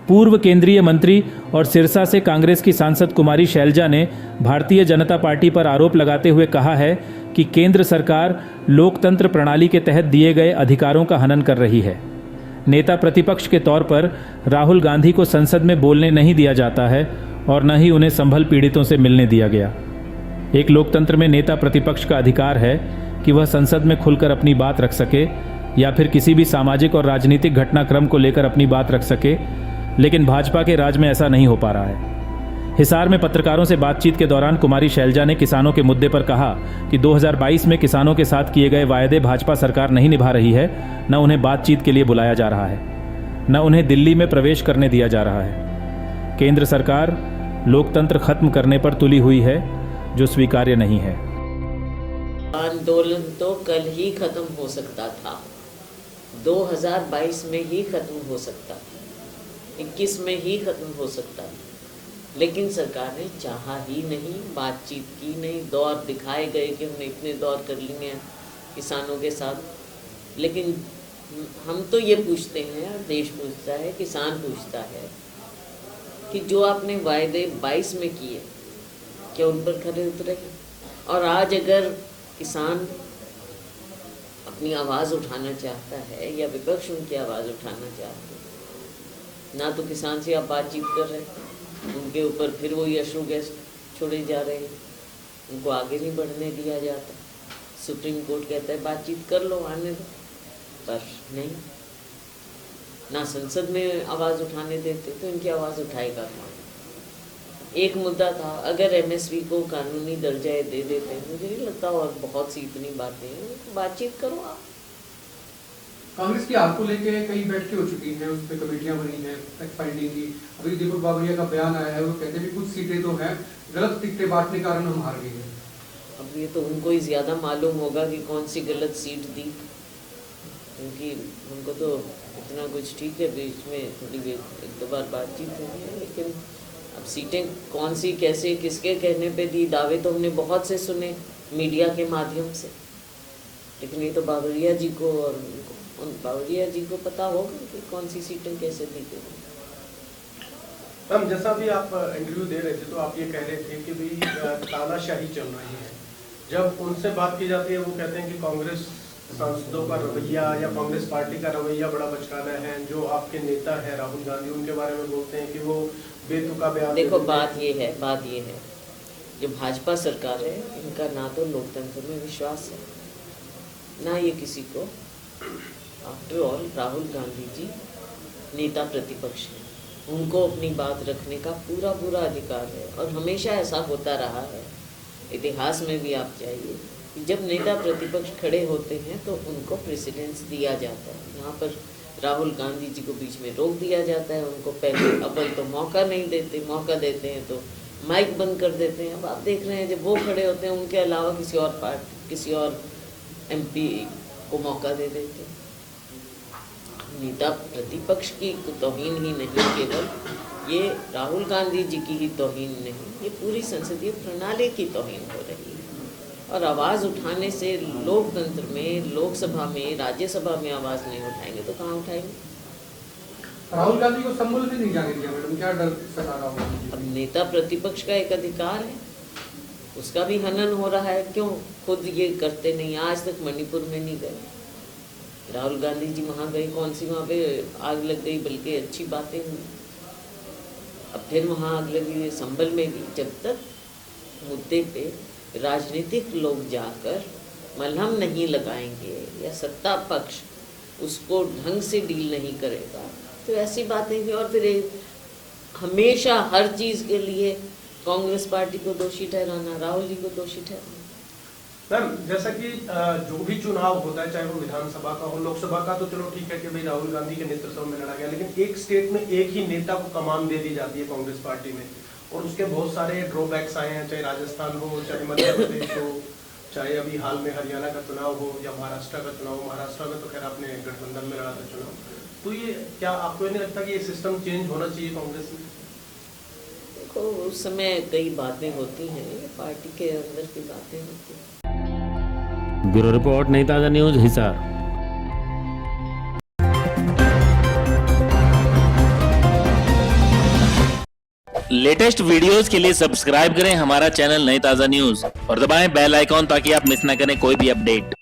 पूर्व केंद्रीय मंत्री और सिरसा से कांग्रेस की सांसद कुमारी शैलजा ने भारतीय जनता पार्टी पर आरोप लगाते हुए कहा है कि केंद्र सरकार लोकतंत्र प्रणाली के तहत दिए गए अधिकारों का हनन कर रही है। नेता प्रतिपक्ष के तौर पर राहुल गांधी को संसद में बोलने नहीं दिया जाता है और न ही उन्हें संभल पीड़ितों से मिलने दिया गया। एक लोकतंत्र में नेता प्रतिपक्ष का अधिकार है कि वह संसद में खुलकर अपनी बात रख सके या फिर किसी भी सामाजिक और राजनीतिक घटनाक्रम को लेकर अपनी बात रख सके, लेकिन भाजपा के राज में ऐसा नहीं हो पा रहा है। हिसार में पत्रकारों से बातचीत के दौरान कुमारी शैलजा ने किसानों के मुद्दे पर कहा कि 2022 में किसानों के साथ किए गए वायदे भाजपा सरकार नहीं निभा रही है, न उन्हें बातचीत के लिए बुलाया जा रहा है, न उन्हें दिल्ली में प्रवेश करने दिया जा रहा है। केंद्र सरकार लोकतंत्र खत्म करने पर तुली हुई है, जो स्वीकार्य नहीं है। आंदोलन तो कल ही खत्म हो सकता था, 2022 में ही खत्म हो सकता था, 21 में ही खत्म हो सकता था, लेकिन सरकार ने चाहा ही नहीं, बातचीत की नहीं। दौर दिखाए गए कि हमने इतने दौर कर लिए हैं किसानों के साथ, लेकिन हम तो ये पूछते हैं, देश पूछता है, किसान पूछता है कि जो आपने वायदे 22 में किए क्या उन पर खरे उतरे? और आज अगर किसान अपनी आवाज़ उठाना चाहता है या विपक्ष उनकी आवाज़ उठाना चाहता है, ना तो किसान से आप बातचीत कर रहे हैं, उनके ऊपर फिर वही अश्रु गैस छोड़े जा रहे हैं, उनको आगे नहीं बढ़ने दिया जाता। सुप्रीम कोर्ट कहता है बातचीत कर लो, आने दो, पर नहीं, ना संसद में आवाज़ उठाने देते, तो इनकी आवाज़ उठाएगा कौन? एक मुद्दा था, अगर एमएसपी को कानूनी दर्जा दे देते हैं, मुझे नहीं लगता और बहुत सी इतनी बातें हैं, बातचीत करो आप। कांग्रेस की आपको लेके कई बैठकें हो चुकी हैं, उस पर कमेटियां बनी हैं फैक्ट फाइंडिंग की। अभी दीपक बाबरिया का बयान आया है, वो कहते हैं कि कुछ सीटें तो हैं, गलत टिकटें बांटने के कारण हम हार गए हैं। अब ये तो उनको ही ज़्यादा मालूम होगा कि कौन सी गलत सीट दी, क्योंकि उनको तो इतना कुछ ठीक है, बीच में थोड़ी एक दो बार बातचीत हुई है, लेकिन अब सीटें कौन सी कैसे किसके कहने पे दी, दावे तो हमने बहुत से सुने मीडिया के माध्यम से, लेकिन ये तो बाबरिया जी को और उन बाबरिया जी को पता होगा कि कौन सी सीटें कैसे दी गई। मैम, जैसा भी आप इंटरव्यू दे रहे थे तो आप ये कह रहे थे कि भाई तानाशाही चल रही है। जब उनसे बात की जाती है वो कहते हैं कि कांग्रेस सांसदों का रवैया या कांग्रेस पार्टी का रवैया बड़ा बचकाना है। जो आपके नेता है राहुल गांधी, उनके बारे में बोलते हैं कि वो बेतुका बयान। देखो बात ये है जो भाजपा सरकार है, इनका ना तो लोकतंत्र में विश्वास है, ना ये किसी को, आफ्टर ऑल राहुल गांधी जी नेता प्रतिपक्ष हैं, उनको अपनी बात रखने का पूरा अधिकार है, और हमेशा ऐसा होता रहा है। इतिहास में भी आप जाइए कि जब नेता प्रतिपक्ष खड़े होते हैं तो उनको प्रेसिडेंस दिया जाता है। यहाँ पर राहुल गांधी जी को बीच में रोक दिया जाता है, उनको पहले अव्वल तो मौका नहीं देते, मौका देते हैं तो माइक बंद कर देते हैं। अब आप देख रहे हैं जब वो खड़े होते हैं, उनके अलावा किसी और एमपी को मौका दे देते हैं। नेता प्रतिपक्ष की तौहीन ही नहीं, केवल ये राहुल गांधी जी की ही तौहीन नहीं, ये पूरी संसदीय प्रणाली की तौहीन हो रही है। और आवाज़ उठाने से लोकतंत्र में, लोकसभा में, राज्यसभा में आवाज़ नहीं उठाएंगे तो कहाँ उठाएंगे? राहुल गांधी को संबल भी नहीं जाने दिया मैडम, क्या डर सता रहा होगा? अब नेता प्रतिपक्ष का एक अधिकार है, उसका भी हनन हो रहा है। क्यों खुद ये करते नहीं? आज तक मणिपुर में नहीं गए, राहुल गांधी जी वहाँ गए, कौन सी वहाँ पे आग लग गई, बल्कि अच्छी बातें हुई। अब फिर वहाँ आग लगी संभल में भी। जब तक मुद्दे पे राजनीतिक लोग जाकर मलहम नहीं लगाएंगे या सत्ता पक्ष उसको ढंग से डील नहीं करेगा तो ऐसी बातें भी। और फिर हमेशा हर चीज़ के लिए कांग्रेस पार्टी को दोषी ठहराना, राहुल जी को दोषी ठहराना। मैम, जैसा कि जो भी चुनाव होता है, चाहे वो विधानसभा का हो, लोकसभा का, तो चलो ठीक है कि भाई राहुल गांधी के नेतृत्व में लड़ा गया, लेकिन एक स्टेट में एक ही नेता को कमान दे दी जाती है कांग्रेस पार्टी में, और उसके बहुत सारे ड्रॉबैक्स आए हैं, चाहे राजस्थान हो, चाहे मध्य प्रदेश हो, चाहे अभी हाल में हरियाणा का चुनाव हो या महाराष्ट्र का चुनाव। महाराष्ट्र में तो खैर आपने गठबंधन में लड़ा था चुनाव, तो ये क्या आपको नहीं लगता कि ये सिस्टम चेंज होना चाहिए कांग्रेस में? देखो, उस समय कई बातें होती हैं, पार्टी के अंदर की बातें होती हैं। ब्यूरो रिपोर्ट, नई ताज़ा न्यूज़, हिसार। लेटेस्ट वीडियोस के लिए सब्सक्राइब करें हमारा चैनल नई ताजा न्यूज और दबाएं बेल आइकॉन ताकि आप मिस ना करें कोई भी अपडेट।